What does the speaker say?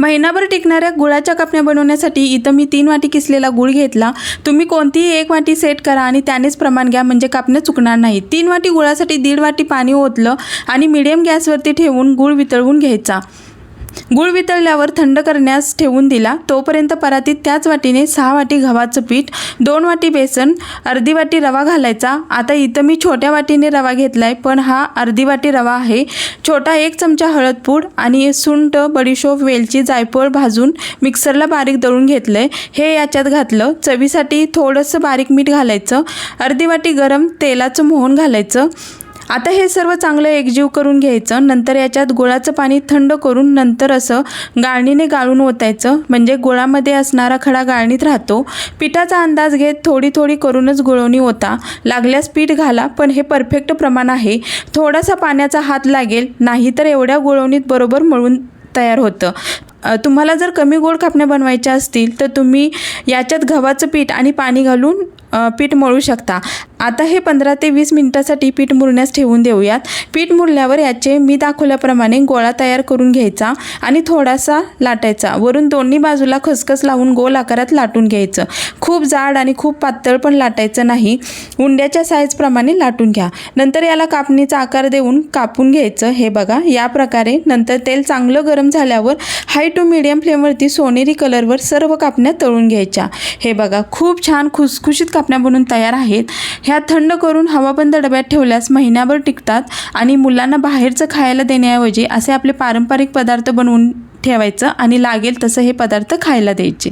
महिनाभर टिकणाऱ्या गुळाच्या कापण्या बनवण्यासाठी इथं मी 3 वाटी किसलेला गुळ घेतला। तुम्ही कोणतीही 1 वाटी सेट करा आणि त्यानेच प्रमाण घ्या, म्हणजे कापण्या चुकणार नाही। 3 वाटी गुळासाठी 1.5 वाटी पाणी ओतलं आणि मीडियम गॅसवरती ठेवून गुळ वितळवून घ्यायचा। गुळ वितळल्यावर थंड करण्यास ठेवून दिला। तोपर्यंत परातीत त्याच वाटीने 6 वाटी गव्हाचं पीठ, 2 वाटी बेसन, अर्धी वाटी रवा घालायचा। आता इथं मी छोट्या वाटीने रवा घेतलाय, पण हा अर्धी वाटी रवा आहे। छोटा 1 चमचा हळद पूड आणि सुंठ, बडीशोप, वेलची, जायफळ भाजून मिक्सरला बारीक दळून घेतलंय, हे याच्यात घातलं। चवीसाठी थोडंसं बारीक मीठ घालायचं। अर्धी वाटी गरम तेलाचं मोहन घालायचं। आता हे सर्व चांगलं एकजीव करून घ्यायचं। नंतर याच्यात गुळाचं पाणी थंड करून नंतर असं गाळणीने गाळून ओतायचं, म्हणजे गुळामध्ये असणारा खडा गाळणीत राहतो। पिठाचा अंदाज घेत थोडी थोडी करूनच गुळवणी ओता। लागल्यास पीठ घाला, पण हे परफेक्ट प्रमाण आहे। थोडासा पाण्याचा हात लागेल, नाहीतर एवढ्या गुळवणीत बरोबर मळून तयार होतं। तुम्हाला जर कमी गोड कापण्या बनवायच्या असतील तर तुम्ही याच्यात गव्हाचं पीठ आणि पाणी घालून पीठ मळू शकता। आता हे 15 ते 20 मिनिटासाठी पीठ मुरण्यास ठेवून देऊयात। पीठ मुरल्यावर याचे मी दाखवल्याप्रमाणे गोळा तयार करून घ्यायचा आणि थोडासा लाटायचा। वरून दोन्ही बाजूला खसखस लावून गोल आकारात लाटून घ्यायचं। खूप जाड आणि खूप पातळ पण लाटायचं नाही, उंड्याच्या साईजप्रमाणे लाटून घ्या। नंतर याला कापणीचा आकार देऊन कापून घ्यायचं, हे बघा या प्रकारे। नंतर तेल चांगलं गरम झाल्यावर हाय टू मीडियम फ्लेमवरती सोनेरी कलरवर सर्व कापण्या तळून घ्यायच्या। हे बघा खूप छान खुसखुशीत कापण्या बनून तयार आहेत। ह्या थंड करून हवाबंद डब्यात ठेवल्यास महिनाभर टिकतात आणि मुलांना बाहेरचं खायला देण्याऐवजी असे आपले पारंपरिक पदार्थ बनवून ठेवायचं आणि लागेल तसं हे पदार्थ खायला द्यायचे।